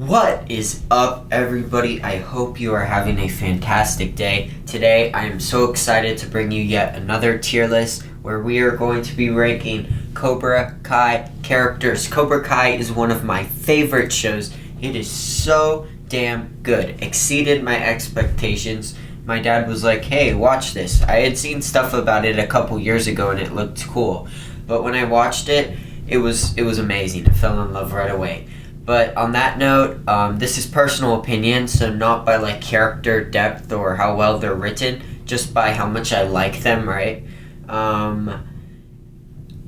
What is up, everybody? I hope you are having a fantastic day. Today, I am so excited to bring you yet another tier list where we are going to be ranking Cobra Kai characters. Cobra Kai is one of my favorite shows. It is so damn good. Exceeded my expectations. My dad was like, hey, watch this. I had seen stuff about it a couple years ago and it looked cool. But when I watched it, it was amazing. I fell in love right away. But on that note, this is personal opinion, so not by like character depth or how well they're written, just by how much I like them, right?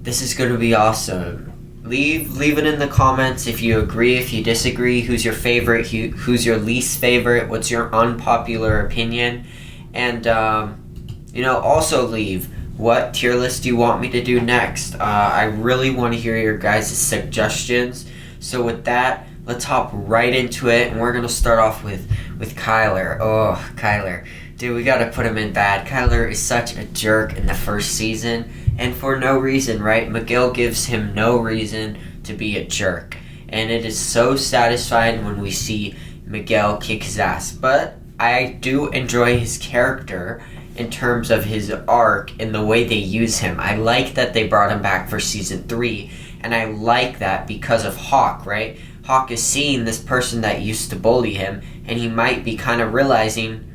This is going to be awesome. Leave it in the comments if you agree, if you disagree, who's your favorite, who's your least favorite, what's your unpopular opinion, and also leave what tier list do you want me to do next. I really want to hear your guys' suggestions. So with that, let's hop right into it, and we're going to start off with Kyler. Oh, Kyler. Dude, we got to put him in bad. Kyler is such a jerk in the first season, and for no reason, right? Miguel gives him no reason to be a jerk, and it is so satisfying when we see Miguel kick his ass. But I do enjoy his character in terms of his arc and the way they use him. I like that they brought him back for season 3. And I like that because of Hawk, right? Hawk is seeing this person that used to bully him, and he might be kind of realizing,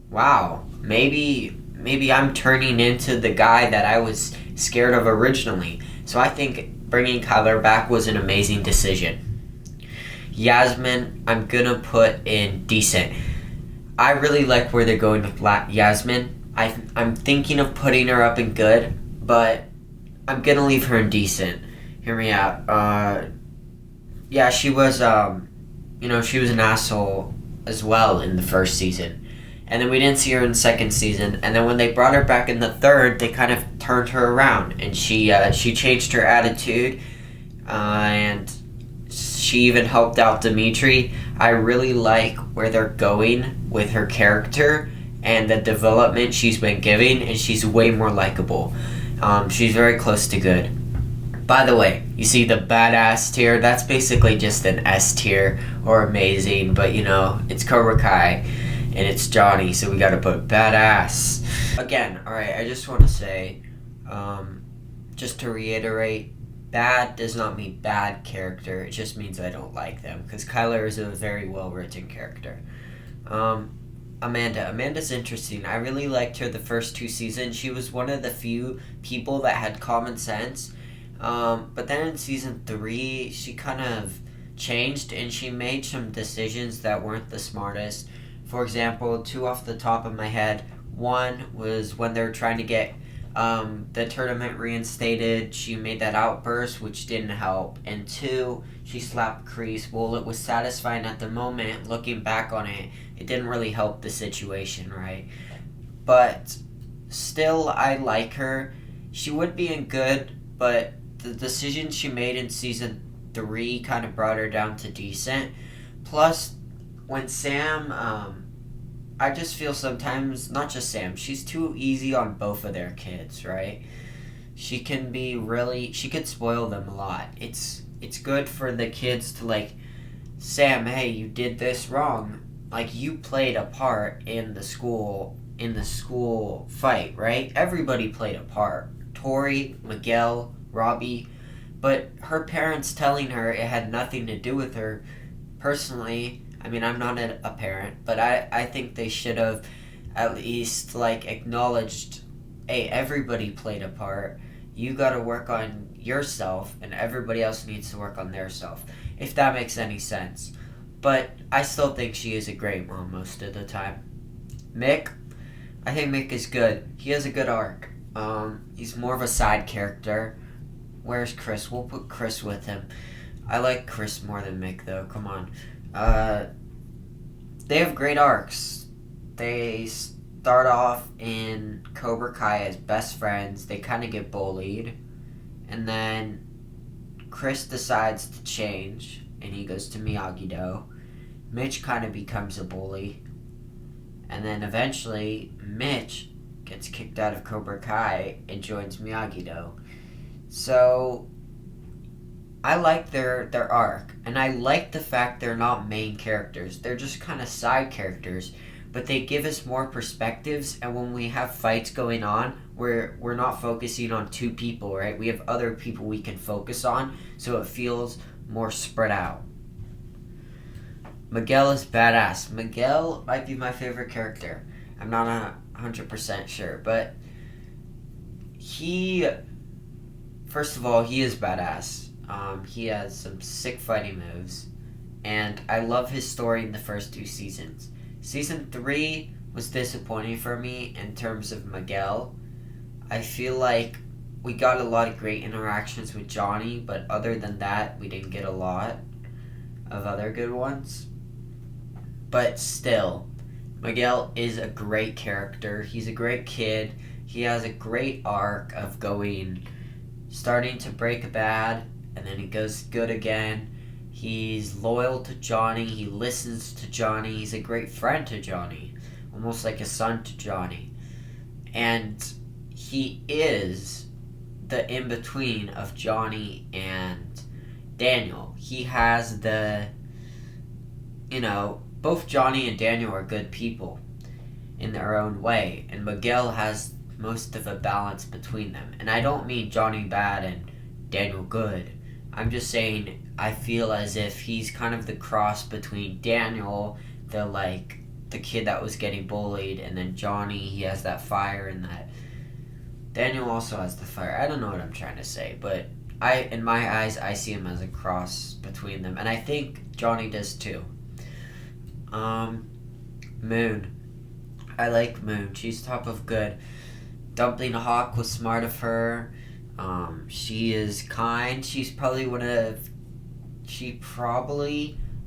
wow, maybe I'm turning into the guy that I was scared of originally. So I think bringing Kyler back was an amazing decision. Yasmin, I'm going to put in decent. I really like where they're going with Yasmin. I'm thinking of putting her up in good, but I'm going to leave her in decent. Hear me out. She was, she was an asshole as well in the first season. And then we didn't see her in the second season. And then when they brought her back in the third, they kind of turned her around. And she changed her attitude. And she even helped out Dimitri. I really like where they're going with her character and the development she's been giving. And she's way more likable. She's very close to good. By the way, you see the badass tier? That's basically just an S tier or amazing, but it's Cobra Kai and it's Johnny, so we gotta put badass. Again, alright, I just want to say, just to reiterate, bad does not mean bad character, it just means I don't like them, because Kyler is a very well written character. Amanda's interesting. I really liked her the first 2 seasons. She was one of the few people that had common sense. But then in season 3, she kind of changed and she made some decisions that weren't the smartest. For example, 2 off the top of my head. 1 was when they were trying to get the tournament reinstated. She made that outburst, which didn't help. And 2, she slapped Kreese. Well, it was satisfying at the moment. Looking back on it, it didn't really help the situation, right? But still, I like her. She would be in good, but the decisions she made in season 3 kind of brought her down to decent. Plus, when Sam, I just feel sometimes, not just Sam, she's too easy on both of their kids, right? She could spoil them a lot. It's good for the kids to like, Sam, hey, you did this wrong. Like, you played a part in the school fight, right? Everybody played a part. Tori, Miguel, Robbie, but her parents telling her it had nothing to do with her. Personally, I mean, I'm not a parent, but I think they should have at least like acknowledged, hey, everybody played a part. You got to work on yourself, and everybody else needs to work on their self, if that makes any sense. But I still think she is a great mom most of the time. Mick, I think Mick is good. He has a good arc. He's more of a side character. Where's Chris? We'll put Chris with him. I like Chris more than Mick, though. Come on. They have great arcs. They start off in Cobra Kai as best friends. They kind of get bullied. And then Chris decides to change, and he goes to Miyagi-Do. Mitch kind of becomes a bully. And then eventually, Mitch gets kicked out of Cobra Kai and joins Miyagi-Do. So, I like their arc, and I like the fact they're not main characters. They're just kind of side characters, but they give us more perspectives. And when we have fights going on, we're not focusing on two people, right? We have other people we can focus on, so it feels more spread out. Miguel is badass. Miguel might be my favorite character. I'm not 100% sure, but he, first of all, he is badass. He has some sick fighting moves, and I love his story in the first two seasons. Season 3 was disappointing for me in terms of Miguel. I feel like we got a lot of great interactions with Johnny, but other than that, we didn't get a lot of other good ones. But still, Miguel is a great character. He's a great kid. He has a great arc of starting to break bad, and then he goes good again. He's loyal to Johnny. He listens to Johnny. He's a great friend to Johnny, almost like a son to Johnny. And he is the in-between of Johnny and Daniel. He has both Johnny and Daniel are good people in their own way, and Miguel has most of a balance between them. And I don't mean Johnny bad and Daniel good. I'm just saying I feel as if he's kind of the cross between Daniel, the kid that was getting bullied, and then Johnny, he has that fire, and that Daniel also has the fire. I don't know what I'm trying to say, but in my eyes, I see him as a cross between them, and I think Johnny does too. Moon. I like Moon. She's top of good. Dumpling Hawk was smart of her. She is kind. She probably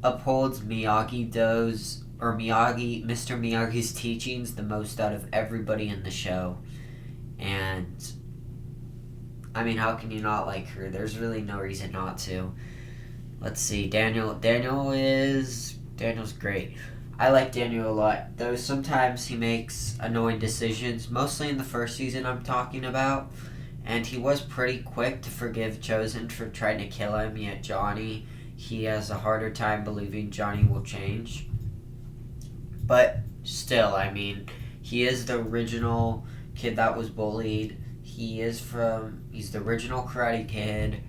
upholds Mr. Miyagi's teachings the most out of everybody in the show. And I mean, how can you not like her? There's really no reason not to. Let's see, Daniel's great. I like Daniel a lot, though sometimes he makes annoying decisions, mostly in the first season I'm talking about. And he was pretty quick to forgive Chosen for trying to kill him, yet Johnny, he has a harder time believing Johnny will change. But still, I mean, he is the original kid that was bullied. He's the original Karate Kid.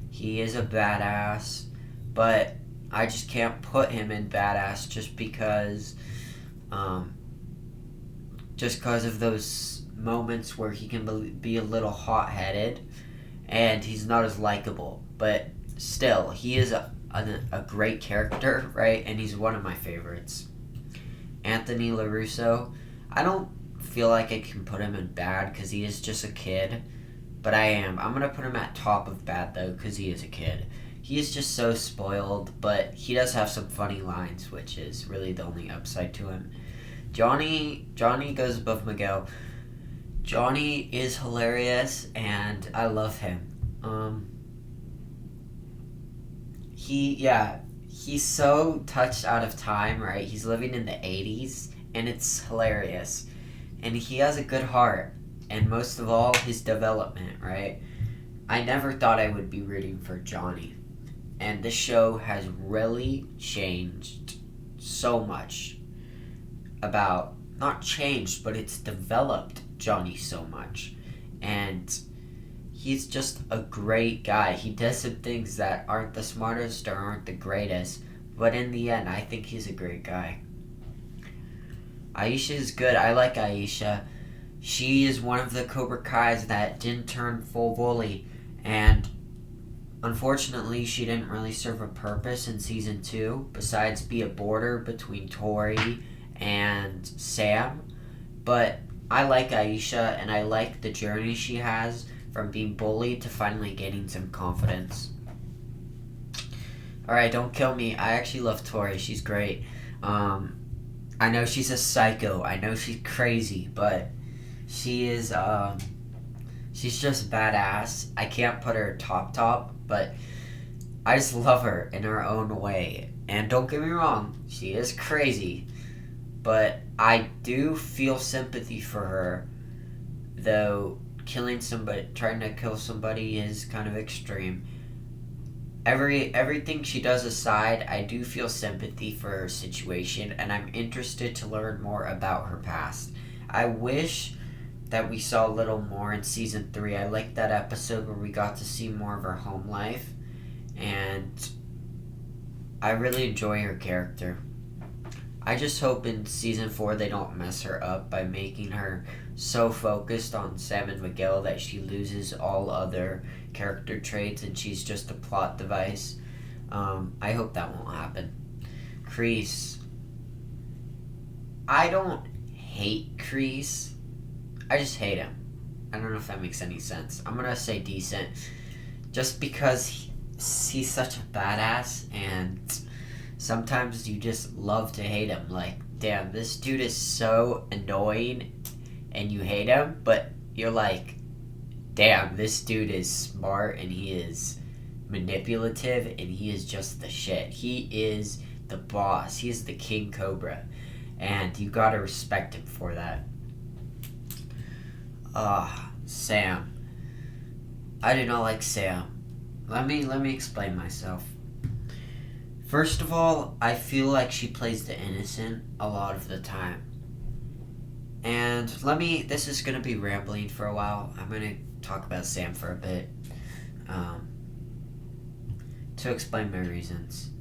He is a badass, but I just can't put him in badass just because of those moments where he can be a little hot-headed and he's not as likable. But still, he is a great character, right? And he's one of my favorites. Anthony LaRusso, I don't feel like I can put him in bad because he is just a kid, but I'm going to put him at top of bad, though, because he is a kid. He is just so spoiled, but he does have some funny lines, which is really the only upside to him. Johnny goes above Miguel. Johnny is hilarious, and I love him. He's so touched out of time, right? He's living in the 80s, and it's hilarious. And he has a good heart, and most of all, his development, right? I never thought I would be rooting for Johnny. And this show has really changed so much not changed, but it's developed Johnny so much. And he's just a great guy. He does some things that aren't the smartest or aren't the greatest, but in the end, I think he's a great guy. Aisha is good. I like Aisha. She is one of the Cobra Kais that didn't turn full bully, and unfortunately, she didn't really serve a purpose in Season 2, besides be a border between Tori and Sam. But I like Aisha, and I like the journey she has from being bullied to finally gaining some confidence. Alright, don't kill me. I actually love Tori. She's great. I know she's a psycho. I know she's crazy, but she is, she's just badass. I can't put her top, but I just love her in her own way. And don't get me wrong, she is crazy, but I do feel sympathy for her, though trying to kill somebody is kind of extreme. Everything she does aside, I do feel sympathy for her situation, and I'm interested to learn more about her past. I wish that we saw a little more in season 3. I liked that episode where we got to see more of her home life, and I really enjoy her character. I just hope in season 4 they don't mess her up by making her so focused on Sam and Miguel that she loses all other character traits and she's just a plot device. I hope that won't happen. Kreese. I don't hate Kreese. I just hate him. I don't know if that makes any sense. I'm gonna say decent. Just because he's such a badass, and sometimes you just love to hate him. Like, damn, this dude is so annoying, and you hate him, but you're like, damn, this dude is smart, and he is manipulative, and he is just the shit. He is the boss. He is the King Cobra, and you gotta respect him for that. Sam. I do not like Sam. Let me explain myself. First of all, I feel like she plays the innocent a lot of the time. And this is going to be rambling for a while. I'm going to talk about Sam for a bit. To explain my reasons.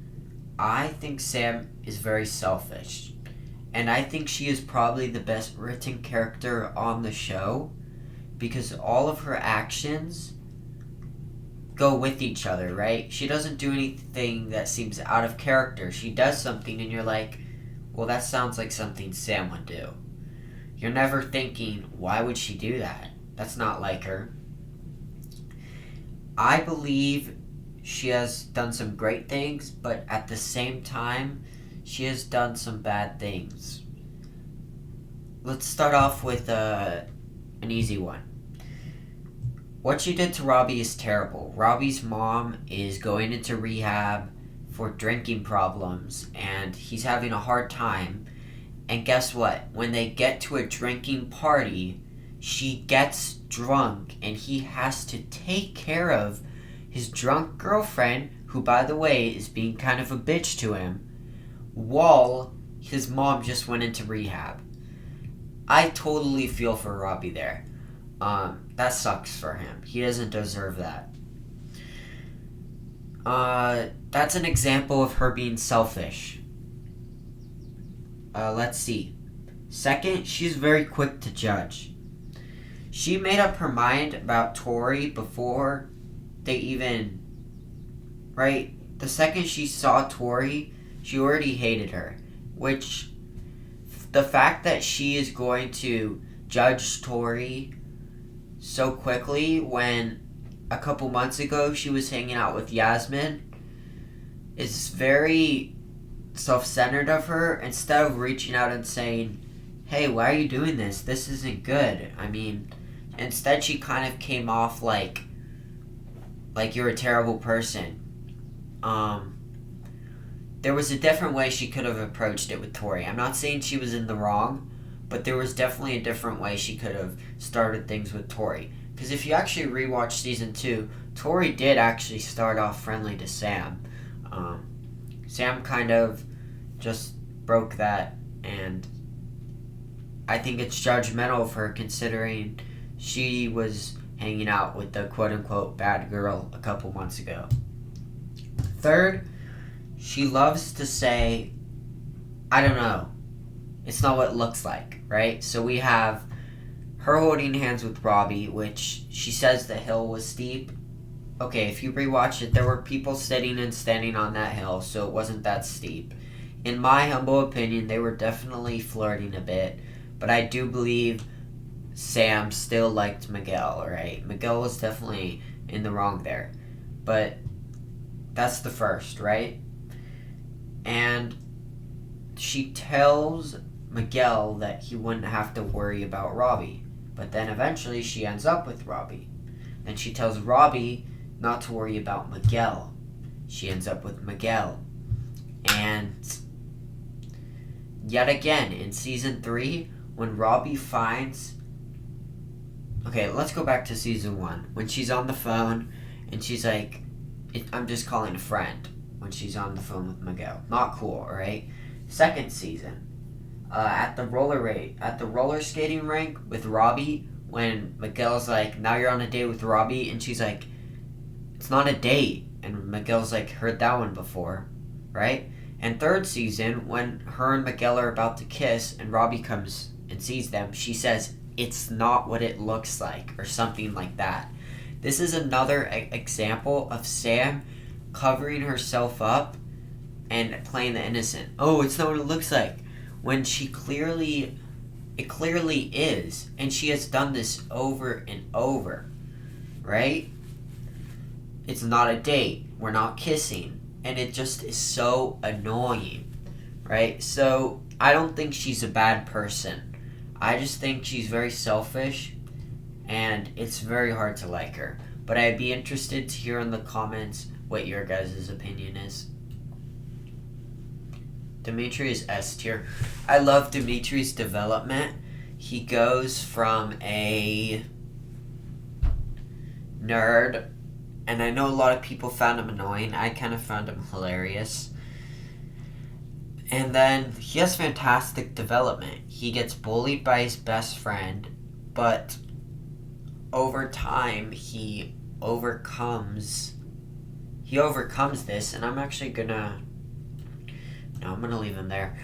I think Sam is very selfish. And I think she is probably the best written character on the show, because all of her actions go with each other, right? She doesn't do anything that seems out of character. She does something and you're like, well, that sounds like something Sam would do. You're never thinking, why would she do that? That's not like her. I believe she has done some great things, but at the same time, she has done some bad things. Let's start off with an easy one. What she did to Robbie is terrible. Robbie's mom is going into rehab for drinking problems, and he's having a hard time. And guess what? When they get to a drinking party, she gets drunk, and he has to take care of his drunk girlfriend, who, by the way, is being kind of a bitch to him, while his mom just went into rehab. I totally feel for Robbie there. That sucks for him. He doesn't deserve that. That's an example of her being selfish. Let's see. Second, she's very quick to judge. She made up her mind about Tori before they even... Right? The second she saw Tori, she already hated her. Which, the fact that she is going to judge Tori so quickly when a couple months ago she was hanging out with Yasmin is very self-centered of her, instead of reaching out and saying, hey, why are you doing this? This isn't good. I mean, instead she kind of came off like you're a terrible person. There was a different way she could have approached it with Tori. I'm not saying she was in the wrong, but there was definitely a different way she could have started things with Tori. Because if you actually rewatch season 2, Tori did actually start off friendly to Sam. Sam kind of just broke that, and I think it's judgmental of her considering she was hanging out with the quote-unquote bad girl a couple months ago. Third, she loves to say, I don't know, it's not what it looks like, right? So we have her holding hands with Robbie, which she says the hill was steep. Okay, if you rewatch it, there were people sitting and standing on that hill, so it wasn't that steep. In my humble opinion, they were definitely flirting a bit, but I do believe Sam still liked Miguel, right? Miguel was definitely in the wrong there. But that's the first, right? And she tells Miguel that he wouldn't have to worry about Robbie. But then eventually she ends up with Robbie. Then she tells Robbie not to worry about Miguel. She ends up with Miguel. And yet again, in season 3, when Robbie finds... Okay, let's go back to season 1. When she's on the phone and she's like, I'm just calling a friend when she's on the phone with Miguel. Not cool, alright? Second season, at the roller skating rink with Robbie, when Miguel's like, now you're on a date with Robbie, and she's like, it's not a date. And Miguel's like, heard that one before, right? And third season, when her and Miguel are about to kiss and Robbie comes and sees them, she says, it's not what it looks like, or something like that. This is another example of Sam covering herself up and playing the innocent. Oh, it's not what it looks like. When it clearly is. And she has done this over and over. Right? It's not a date. We're not kissing. And it just is so annoying. Right? So, I don't think she's a bad person. I just think she's very selfish. And it's very hard to like her. But I'd be interested to hear in the comments what your guys' opinion is. Dimitri is S tier. I love Dimitri's development. He goes from a nerd, and I know a lot of people found him annoying. I kind of found him hilarious. And then he has fantastic development. He gets bullied by his best friend, but over time he overcomes this, and I'm gonna leave him there.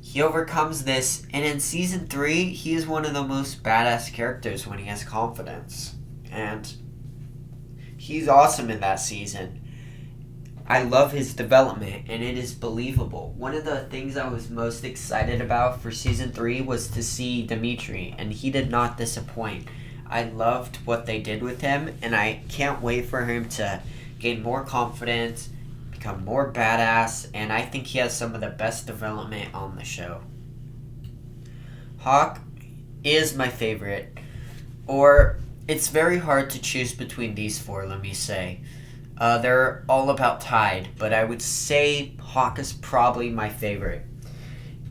He overcomes this, and in season 3, he is one of the most badass characters when he has confidence. And he's awesome in that season. I love his development, and it is believable. One of the things I was most excited about for season 3 was to see Dimitri, and he did not disappoint. I loved what they did with him, and I can't wait for him to gain more confidence, become more badass, and I think he has some of the best development on the show. Hawk is my favorite, or it's very hard to choose between these four, let me say. They're all about tied, but I would say Hawk is probably my favorite.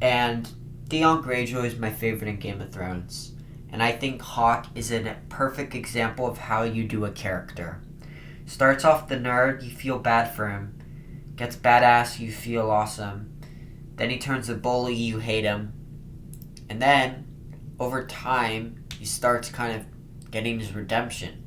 And Theon Greyjoy is my favorite in Game of Thrones. And I think Hawk is a perfect example of how you do a character. Starts off the nerd, you feel bad for him. Gets badass, you feel awesome. Then he turns the bully, you hate him. And then, over time, he starts kind of getting his redemption.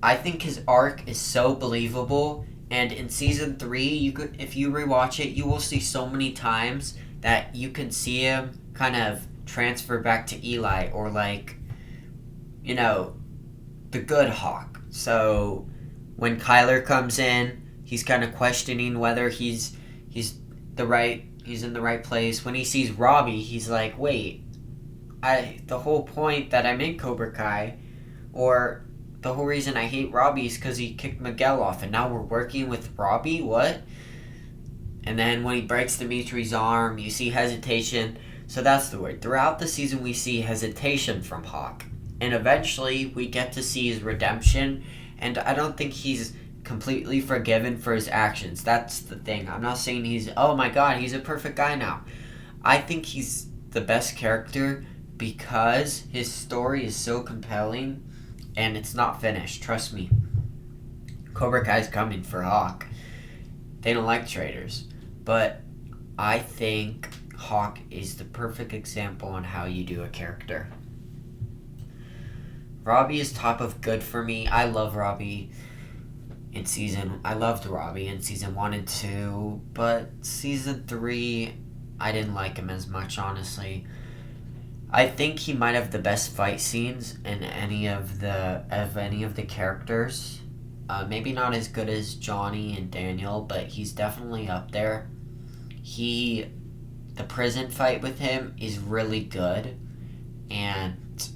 I think his arc is so believable, and in season 3, if you rewatch it, you will see so many times that you can see him kind of transfer back to Eli, or the good Hawk. So when Kyler comes in, he's kind of questioning whether he's in the right place. When he sees Robbie, he's like, wait, the whole point that I'm in Cobra Kai, or the whole reason I hate Robbie is because he kicked Miguel off, and now we're working with Robbie? What? And then when he breaks Dimitri's arm, you see hesitation. So that's the word. Throughout the season, we see hesitation from Hawk. And eventually, we get to see his redemption. And I don't think he's completely forgiven for his actions. That's the thing. I'm not saying oh my god, he's a perfect guy now. I think he's the best character because his story is so compelling. And it's not finished. Trust me. Cobra Kai's coming for Hawk. They don't like traitors. But I think Hawk is the perfect example on how you do a character. Robbie is top of good for me. I love Robbie I loved Robbie in season 1 and 2, but season 3, I didn't like him as much, honestly. I think he might have the best fight scenes in any of the characters. Maybe not as good as Johnny and Daniel, but he's definitely up there. The prison fight with him is really good. And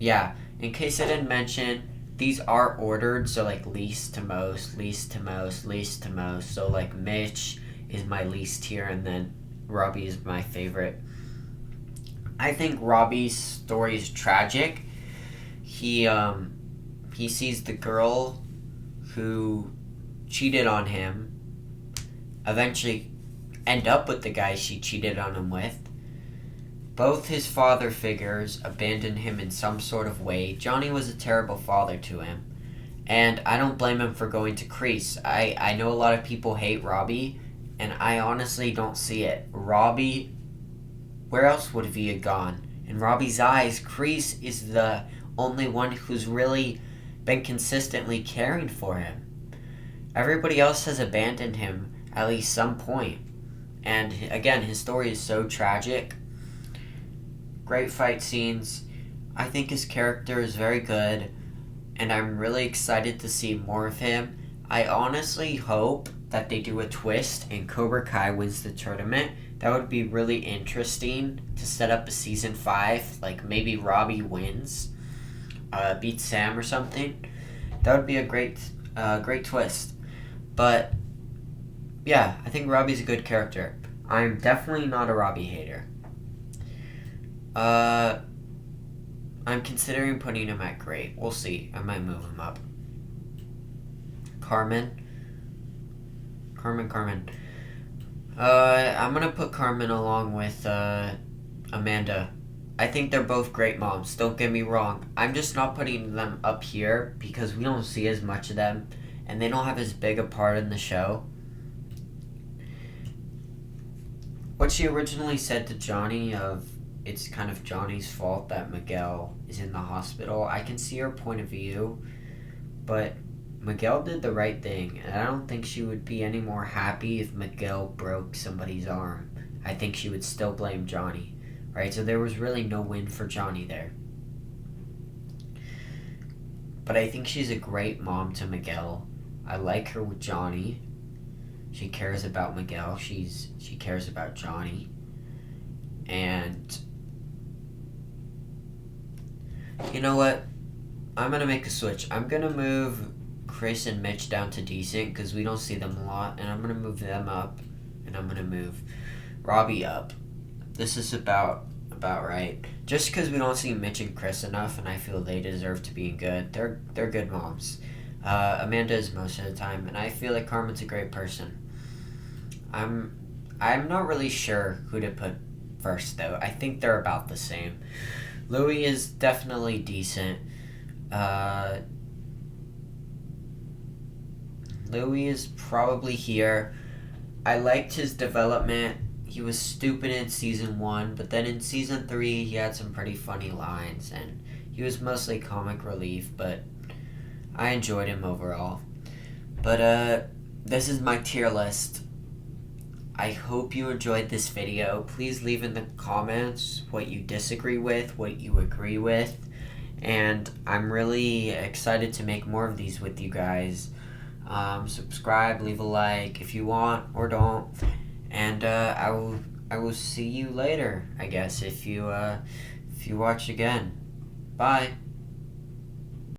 yeah, in case I didn't mention, these are ordered, so least to most, least to most, least to most. So Mitch is my least tier, and then Robbie is my favorite. I think Robbie's story is tragic. He sees the girl who cheated on him eventually end up with the guy she cheated on him with. Both his father figures abandoned him in some sort of way. Johnny was a terrible father to him. And I don't blame him for going to Crease. I know a lot of people hate Robbie, and I honestly don't see it. Robbie, where else would he have gone? In Robbie's eyes, Crease is the only one who's really been consistently caring for him. Everybody else has abandoned him at least some point. And again, his story is so tragic. Great fight scenes. I think his character is very good, and I'm really excited to see more of him. I honestly hope that they do a twist and Cobra Kai wins the tournament. That would be really interesting to set up a season 5. Like maybe Robbie wins, beats Sam or something. That would be a great twist. But yeah, I think Robbie's a good character. I'm definitely not a Robbie hater. I'm considering putting him at great. We'll see. I might move him up. Carmen. I'm gonna put Carmen along with Amanda. I think they're both great moms. Don't get me wrong. I'm just not putting them up here because we don't see as much of them, and they don't have as big a part in the show. What she originally said to Johnny of it's kind of Johnny's fault that Miguel is in the hospital. I can see her point of view, but Miguel did the right thing, and I don't think she would be any more happy if Miguel broke somebody's arm. I think she would still blame Johnny, right? So there was really no win for Johnny there. But I think she's a great mom to Miguel. I like her with Johnny. She cares about Miguel. She cares about Johnny. And you know what? I'm going to make a switch. I'm going to move Chris and Mitch down to decent because we don't see them a lot. And I'm going to move them up. And I'm going to move Robbie up. This is about right. Just because we don't see Mitch and Chris enough, and I feel they deserve to be good. They're good moms. Amanda is most of the time, and I feel like Carmen's a great person. I'm not really sure who to put first, though. I think they're about the same. Louis is definitely decent. Louis is probably here. I liked his development. He was stupid in season 1, but then in season 3 he had some pretty funny lines, and he was mostly comic relief, but I enjoyed him overall. But this is my tier list. I hope you enjoyed this video. Please leave in the comments what you disagree with, what you agree with, and I'm really excited to make more of these with you guys. Subscribe, leave a like if you want or don't, and I will see you later, I guess, if you watch again. Bye.